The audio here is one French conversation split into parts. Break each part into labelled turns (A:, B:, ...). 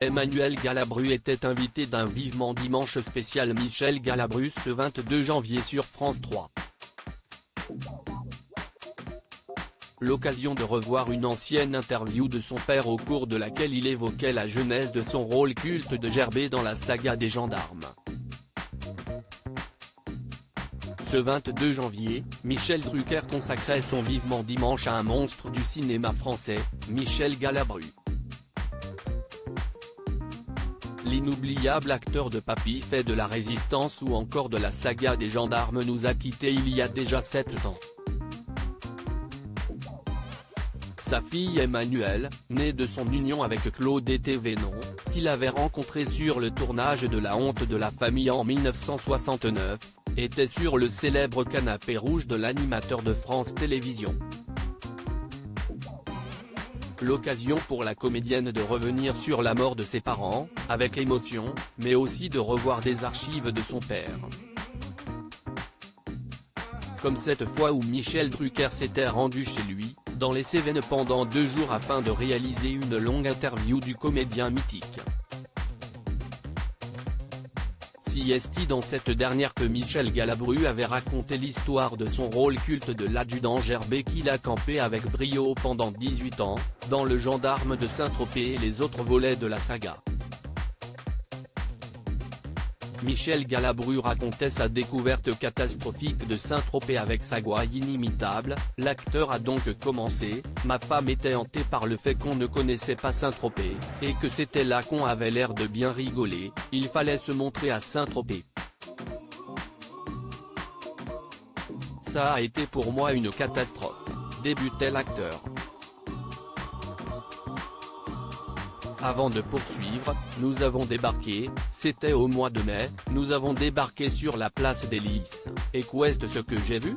A: Emmanuel Galabru était invité d'un Vivement Dimanche spécial Michel Galabru ce 22 janvier sur France 3. L'occasion de revoir une ancienne interview de son père au cours de laquelle il évoquait la genèse de son rôle culte de Gerbet dans la saga des gendarmes. Ce 22 janvier, Michel Drucker consacrait son Vivement Dimanche à un monstre du cinéma français, Michel Galabru. L'inoubliable acteur de Papy fait de la Résistance ou encore de la saga des gendarmes nous a quittés il y a déjà 7 ans. Sa fille Emmanuelle, née de son union avec Claude Thévenon, qu'il avait rencontré sur le tournage de La Honte de la famille en 1969, était sur le célèbre canapé rouge de l'animateur de France Télévisions. L'occasion pour la comédienne de revenir sur la mort de ses parents, avec émotion, mais aussi de revoir des archives de son père. Comme cette fois où Michel Drucker s'était rendu chez lui, dans les Cévennes pendant 2 jours afin de réaliser une longue interview du comédien mythique. Si est dans cette dernière que Michel Galabru avait raconté l'histoire de son rôle culte de l'adjudant Gerbet qu'il a campé avec brio pendant 18 ans, dans Le Gendarme de Saint-Tropez et les autres volets de la saga. Michel Galabru racontait sa découverte catastrophique de Saint-Tropez avec sa gouaille inimitable. L'acteur a donc commencé: ma femme était hantée par le fait qu'on ne connaissait pas Saint-Tropez, et que c'était là qu'on avait l'air de bien rigoler, il fallait se montrer à Saint-Tropez. Ça a été pour moi une catastrophe, débutait l'acteur. Avant de poursuivre, nous avons débarqué, c'était au mois de mai, nous avons débarqué sur la place des Lys, et qu'est-ce ce que j'ai vu?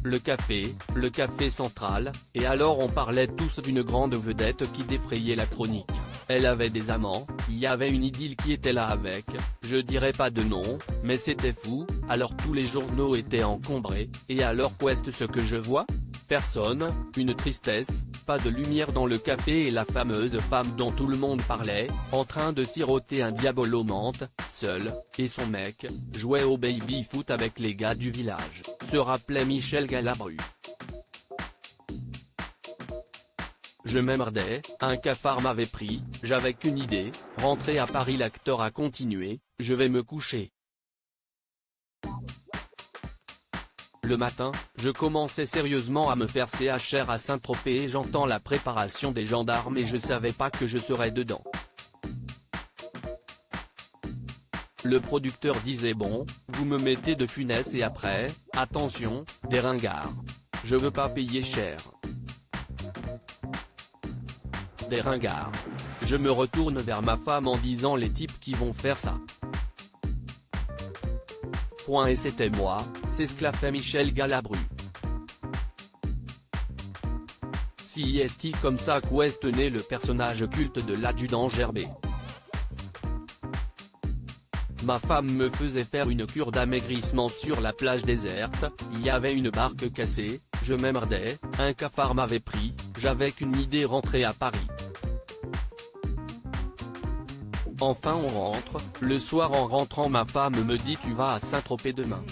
A: Le café central, et alors on parlait tous d'une grande vedette qui défrayait la chronique. Elle avait des amants, il y avait une idylle qui était là avec, je dirais pas de nom, mais c'était fou, alors tous les journaux étaient encombrés, et alors qu'est-ce ce que je vois? Personne, une tristesse, pas de lumière dans le café et la fameuse femme dont tout le monde parlait, en train de siroter un diabolo menthe, seule, et son mec, jouait au baby-foot avec les gars du village, se rappelait Michel Galabru. Je m'emmerdais, un cafard m'avait pris, j'avais qu'une idée, rentrer à Paris. L'acteur a continué, je vais me coucher. Le matin, je commençais sérieusement à me faire CHR à Saint-Tropez et j'entends la préparation des gendarmes et je savais pas que je serais dedans. Le producteur disait bon, vous me mettez de Funès et après, attention, des ringards. Je veux pas payer cher. Des ringards. Je me retourne vers ma femme en disant les types qui vont faire ça. Point et c'était moi, s'esclaffait Michel Galabru. Si est comme ça qu'est né le personnage culte de l'adjudant Gerbet. Ma femme me faisait faire une cure d'amaigrissement sur la plage déserte, il y avait une barque cassée, je m'emmerdais, un cafard m'avait pris, j'avais qu'une idée, rentrer à Paris. Enfin on rentre, le soir en rentrant ma femme me dit tu vas à Saint-Tropez demain.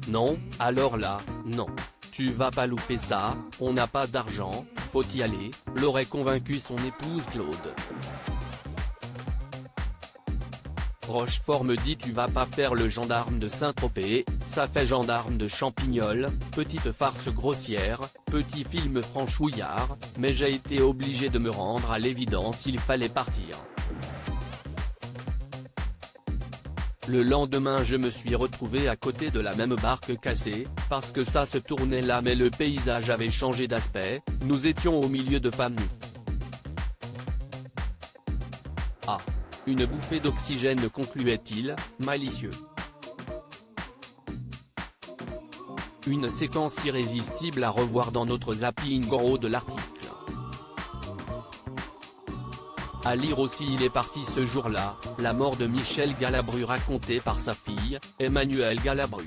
A: Non, alors là, non. Tu vas pas louper ça, on n'a pas d'argent, faut y aller, l'aurait convaincu son épouse Claude. Rochefort me dit tu vas pas faire le gendarme de Saint-Tropez, ça fait gendarme de Champignol, petite farce grossière, petit film franchouillard, mais j'ai été obligé de me rendre à l'évidence, il fallait partir. Le lendemain je me suis retrouvé à côté de la même barque cassée, parce que ça se tournait là mais le paysage avait changé d'aspect, nous étions au milieu de femmes nues. Ah. Une bouffée d'oxygène, concluait-il, malicieux. Une séquence irrésistible à revoir dans notre zapping en haut de l'article. À lire aussi il est parti ce jour-là, la mort de Michel Galabru racontée par sa fille, Emmanuelle Galabru.